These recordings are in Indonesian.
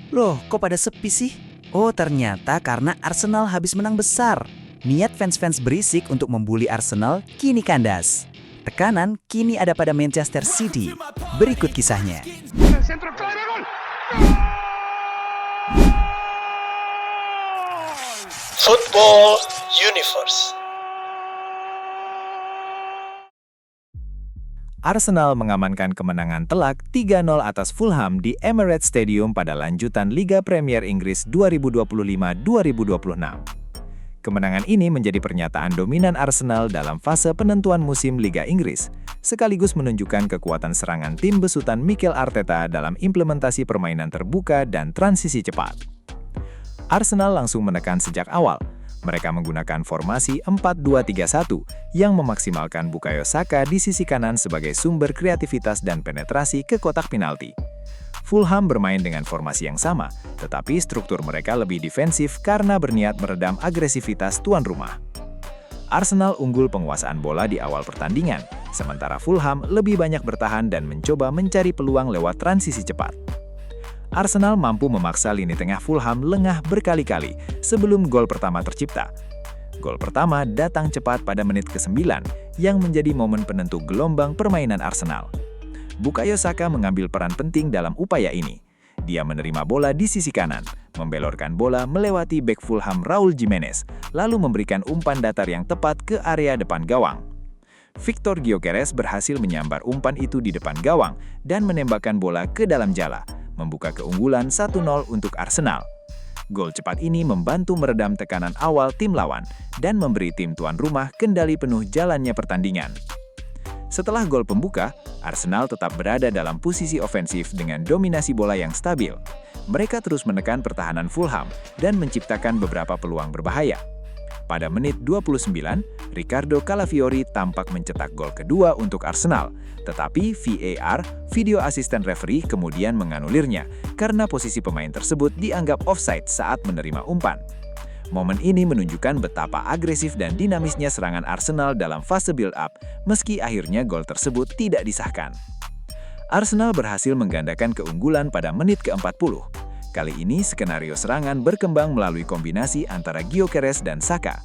Loh, kok pada sepi sih? Oh, ternyata karena Arsenal habis menang besar. Niat fans-fans berisik untuk membuli Arsenal kini kandas. Tekanan kini ada pada Manchester City. Berikut kisahnya. El centro clave, gol. Football Universe. Arsenal mengamankan kemenangan telak 3-0 atas Fulham di Emirates Stadium pada lanjutan Liga Premier Inggris 2025-2026. Kemenangan ini menjadi pernyataan dominan Arsenal dalam fase penentuan musim Liga Inggris, sekaligus menunjukkan kekuatan serangan tim besutan Mikel Arteta dalam implementasi permainan terbuka dan transisi cepat. Arsenal langsung menekan sejak awal. Mereka menggunakan formasi 4-2-3-1 yang memaksimalkan Bukayo Saka di sisi kanan sebagai sumber kreativitas dan penetrasi ke kotak penalti. Fulham bermain dengan formasi yang sama, tetapi struktur mereka lebih defensif karena berniat meredam agresivitas tuan rumah. Arsenal unggul penguasaan bola di awal pertandingan, sementara Fulham lebih banyak bertahan dan mencoba mencari peluang lewat transisi cepat. Arsenal mampu memaksa lini tengah Fulham lengah berkali-kali sebelum gol pertama tercipta. Gol pertama datang cepat pada menit ke-9 yang menjadi momen penentu gelombang permainan Arsenal. Bukayo Saka mengambil peran penting dalam upaya ini. Dia menerima bola di sisi kanan, membelorkan bola melewati bek Fulham Raul Jimenez, lalu memberikan umpan datar yang tepat ke area depan gawang. Victor Gyökeres berhasil menyambar umpan itu di depan gawang dan menembakkan bola ke dalam jala, membuka keunggulan 1-0 untuk Arsenal. Gol cepat ini membantu meredam tekanan awal tim lawan dan memberi tim tuan rumah kendali penuh jalannya pertandingan. Setelah gol pembuka, Arsenal tetap berada dalam posisi ofensif dengan dominasi bola yang stabil. Mereka terus menekan pertahanan Fulham dan menciptakan beberapa peluang berbahaya. Pada menit 29, Ricardo Calafiori tampak mencetak gol kedua untuk Arsenal, tetapi VAR, video asisten referee, kemudian menganulirnya karena posisi pemain tersebut dianggap offside saat menerima umpan. Momen ini menunjukkan betapa agresif dan dinamisnya serangan Arsenal dalam fase build-up, meski akhirnya gol tersebut tidak disahkan. Arsenal berhasil menggandakan keunggulan pada menit ke-40. Kali ini skenario serangan berkembang melalui kombinasi antara Gyökeres dan Saka.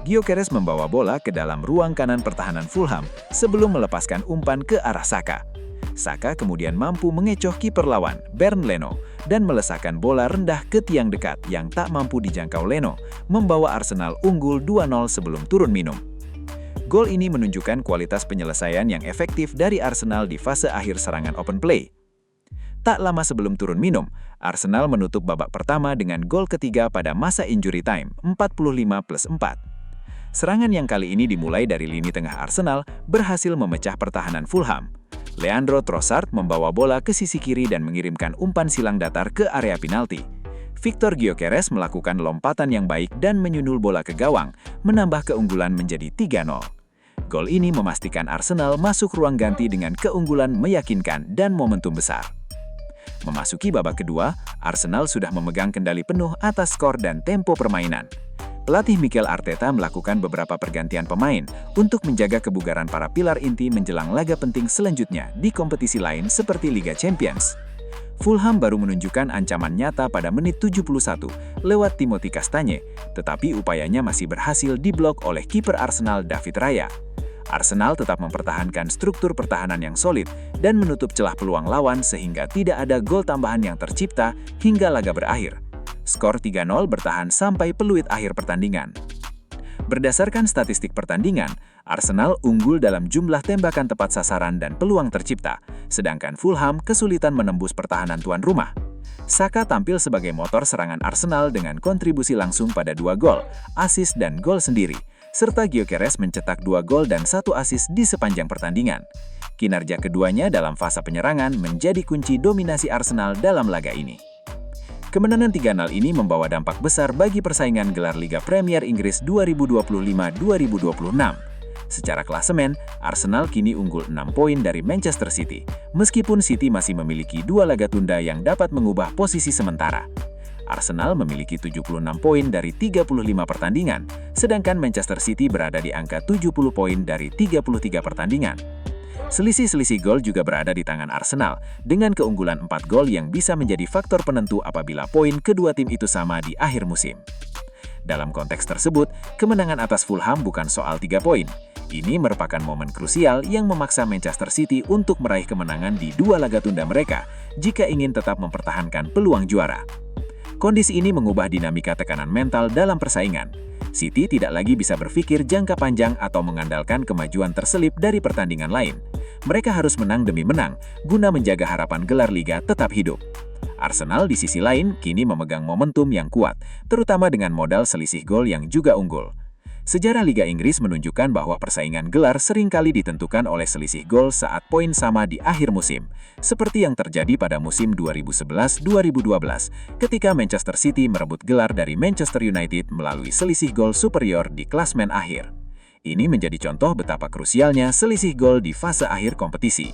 Gyökeres membawa bola ke dalam ruang kanan pertahanan Fulham sebelum melepaskan umpan ke arah Saka. Saka kemudian mampu mengecoh kiper lawan, Bernd Leno, dan melesakkan bola rendah ke tiang dekat yang tak mampu dijangkau Leno, membawa Arsenal unggul 2-0 sebelum turun minum. Gol ini menunjukkan kualitas penyelesaian yang efektif dari Arsenal di fase akhir serangan open play. Tak lama sebelum turun minum, Arsenal menutup babak pertama dengan gol ketiga pada masa injury time, 45+4. Serangan yang kali ini dimulai dari lini tengah Arsenal berhasil memecah pertahanan Fulham. Leandro Trossard membawa bola ke sisi kiri dan mengirimkan umpan silang datar ke area penalti. Victor Gyökeres melakukan lompatan yang baik dan menyundul bola ke gawang, menambah keunggulan menjadi 3-0. Gol ini memastikan Arsenal masuk ruang ganti dengan keunggulan meyakinkan dan momentum besar. Memasuki babak kedua, Arsenal sudah memegang kendali penuh atas skor dan tempo permainan. Pelatih Mikel Arteta melakukan beberapa pergantian pemain untuk menjaga kebugaran para pilar inti menjelang laga penting selanjutnya di kompetisi lain seperti Liga Champions. Fulham baru menunjukkan ancaman nyata pada menit 71 lewat Timothy Castagne, tetapi upayanya masih berhasil diblok oleh kiper Arsenal David Raya. Arsenal tetap mempertahankan struktur pertahanan yang solid dan menutup celah peluang lawan sehingga tidak ada gol tambahan yang tercipta hingga laga berakhir. Skor 3-0 bertahan sampai peluit akhir pertandingan. Berdasarkan statistik pertandingan, Arsenal unggul dalam jumlah tembakan tepat sasaran dan peluang tercipta, sedangkan Fulham kesulitan menembus pertahanan tuan rumah. Saka tampil sebagai motor serangan Arsenal dengan kontribusi langsung pada 2 gol, assist dan gol sendiri, serta Gyökeres mencetak 2 gol dan 1 assist di sepanjang pertandingan. Kinerja keduanya dalam fase penyerangan menjadi kunci dominasi Arsenal dalam laga ini. Kemenangan 3-0 ini membawa dampak besar bagi persaingan gelar Liga Premier Inggris 2025-2026. Secara klasemen, Arsenal kini unggul 6 poin dari Manchester City, meskipun City masih memiliki 2 laga tunda yang dapat mengubah posisi sementara. Arsenal memiliki 76 poin dari 35 pertandingan, sedangkan Manchester City berada di angka 70 poin dari 33 pertandingan. Selisih-selisih gol juga berada di tangan Arsenal, dengan keunggulan 4 gol yang bisa menjadi faktor penentu apabila poin kedua tim itu sama di akhir musim. Dalam konteks tersebut, kemenangan atas Fulham bukan soal 3 poin. Ini merupakan momen krusial yang memaksa Manchester City untuk meraih kemenangan di 2 laga tunda mereka jika ingin tetap mempertahankan peluang juara. Kondisi ini mengubah dinamika tekanan mental dalam persaingan. City tidak lagi bisa berpikir jangka panjang atau mengandalkan kemajuan terselip dari pertandingan lain. Mereka harus menang demi menang, guna menjaga harapan gelar Liga tetap hidup. Arsenal di sisi lain kini memegang momentum yang kuat, terutama dengan modal selisih gol yang juga unggul. Sejarah Liga Inggris menunjukkan bahwa persaingan gelar seringkali ditentukan oleh selisih gol saat poin sama di akhir musim, seperti yang terjadi pada musim 2011-2012 ketika Manchester City merebut gelar dari Manchester United melalui selisih gol superior di klasmen akhir. Ini menjadi contoh betapa krusialnya selisih gol di fase akhir kompetisi.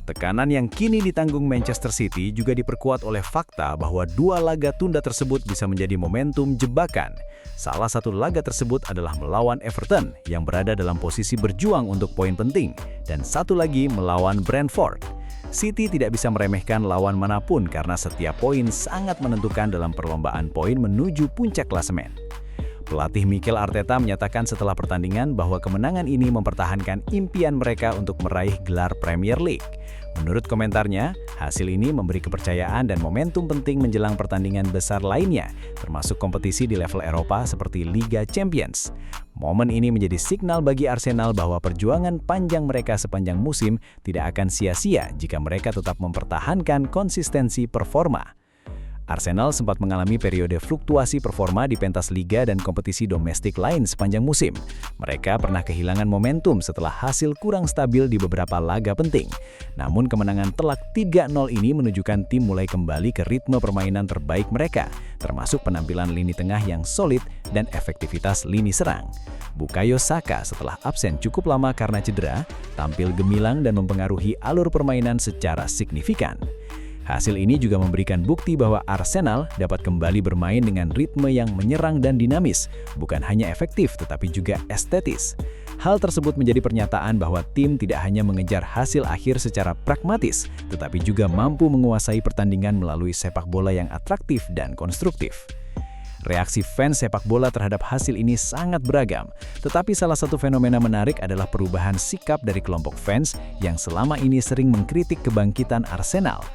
Tekanan yang kini ditanggung Manchester City juga diperkuat oleh fakta bahwa 2 laga tunda tersebut bisa menjadi momentum jebakan. Salah satu laga tersebut adalah melawan Everton yang berada dalam posisi berjuang untuk poin penting, dan satu lagi melawan Brentford. City tidak bisa meremehkan lawan manapun karena setiap poin sangat menentukan dalam perlombaan poin menuju puncak klasemen. Pelatih Mikel Arteta menyatakan setelah pertandingan bahwa kemenangan ini mempertahankan impian mereka untuk meraih gelar Premier League. Menurut komentarnya, hasil ini memberi kepercayaan dan momentum penting menjelang pertandingan besar lainnya, termasuk kompetisi di level Eropa seperti Liga Champions. Momen ini menjadi signal bagi Arsenal bahwa perjuangan panjang mereka sepanjang musim tidak akan sia-sia jika mereka tetap mempertahankan konsistensi performa. Arsenal sempat mengalami periode fluktuasi performa di pentas liga dan kompetisi domestik lain sepanjang musim. Mereka pernah kehilangan momentum setelah hasil kurang stabil di beberapa laga penting. Namun kemenangan telak 3-0 ini menunjukkan tim mulai kembali ke ritme permainan terbaik mereka, termasuk penampilan lini tengah yang solid dan efektivitas lini serang. Bukayo Saka setelah absen cukup lama karena cedera, tampil gemilang dan mempengaruhi alur permainan secara signifikan. Hasil ini juga memberikan bukti bahwa Arsenal dapat kembali bermain dengan ritme yang menyerang dan dinamis, bukan hanya efektif tetapi juga estetis. Hal tersebut menjadi pernyataan bahwa tim tidak hanya mengejar hasil akhir secara pragmatis, tetapi juga mampu menguasai pertandingan melalui sepak bola yang atraktif dan konstruktif. Reaksi fans sepak bola terhadap hasil ini sangat beragam, tetapi salah satu fenomena menarik adalah perubahan sikap dari kelompok fans yang selama ini sering mengkritik kebangkitan Arsenal.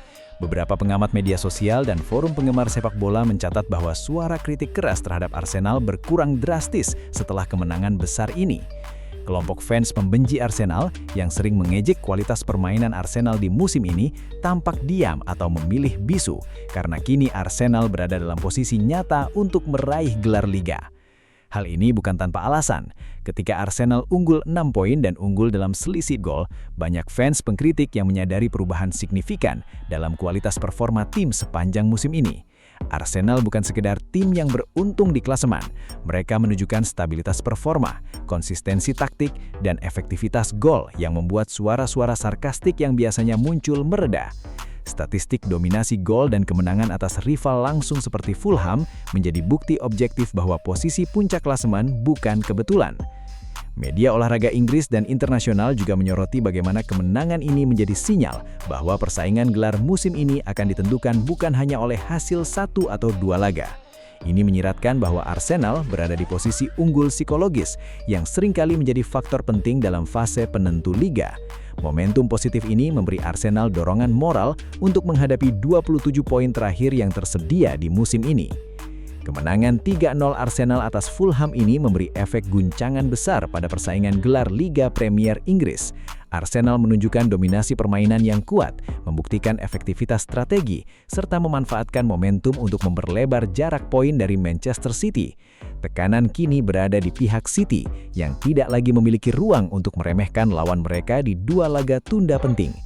Beberapa pengamat media sosial dan forum penggemar sepak bola mencatat bahwa suara kritik keras terhadap Arsenal berkurang drastis setelah kemenangan besar ini. Kelompok fans pembenci Arsenal yang sering mengejek kualitas permainan Arsenal di musim ini tampak diam atau memilih bisu karena kini Arsenal berada dalam posisi nyata untuk meraih gelar Liga. Hal ini bukan tanpa alasan. Ketika Arsenal unggul 6 poin dan unggul dalam selisih gol, banyak fans pengkritik yang menyadari perubahan signifikan dalam kualitas performa tim sepanjang musim ini. Arsenal bukan sekedar tim yang beruntung di klasemen. Mereka menunjukkan stabilitas performa, konsistensi taktik, dan efektivitas gol yang membuat suara-suara sarkastik yang biasanya muncul mereda. Statistik dominasi gol dan kemenangan atas rival langsung seperti Fulham menjadi bukti objektif bahwa posisi puncak klasemen bukan kebetulan. Media olahraga Inggris dan internasional juga menyoroti bagaimana kemenangan ini menjadi sinyal bahwa persaingan gelar musim ini akan ditentukan bukan hanya oleh hasil 1 atau 2 laga. Ini menyiratkan bahwa Arsenal berada di posisi unggul psikologis yang seringkali menjadi faktor penting dalam fase penentu liga. Momentum positif ini memberi Arsenal dorongan moral untuk menghadapi 27 poin terakhir yang tersedia di musim ini. Kemenangan 3-0 Arsenal atas Fulham ini memberi efek guncangan besar pada persaingan gelar Liga Premier Inggris. Arsenal menunjukkan dominasi permainan yang kuat, membuktikan efektivitas strategi, serta memanfaatkan momentum untuk memperlebar jarak poin dari Manchester City. Tekanan kini berada di pihak City, yang tidak lagi memiliki ruang untuk meremehkan lawan mereka di 2 laga tunda penting.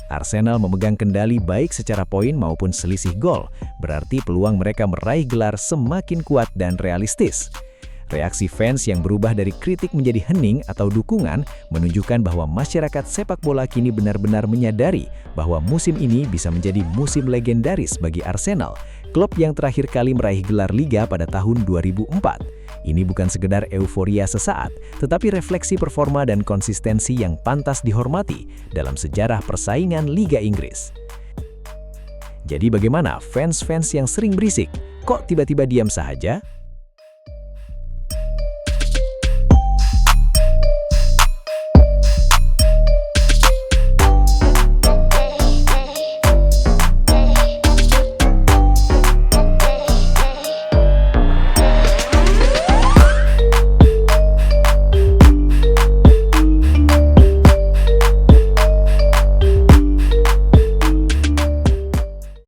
Arsenal memegang kendali baik secara poin maupun selisih gol, berarti peluang mereka meraih gelar semakin kuat dan realistis. Reaksi fans yang berubah dari kritik menjadi hening atau dukungan menunjukkan bahwa masyarakat sepak bola kini benar-benar menyadari bahwa musim ini bisa menjadi musim legendaris bagi Arsenal, klub yang terakhir kali meraih gelar Liga pada tahun 2004. Ini bukan sekedar euforia sesaat, tetapi refleksi performa dan konsistensi yang pantas dihormati dalam sejarah persaingan Liga Inggris. Jadi bagaimana fans-fans yang sering berisik? Kok tiba-tiba diam saja?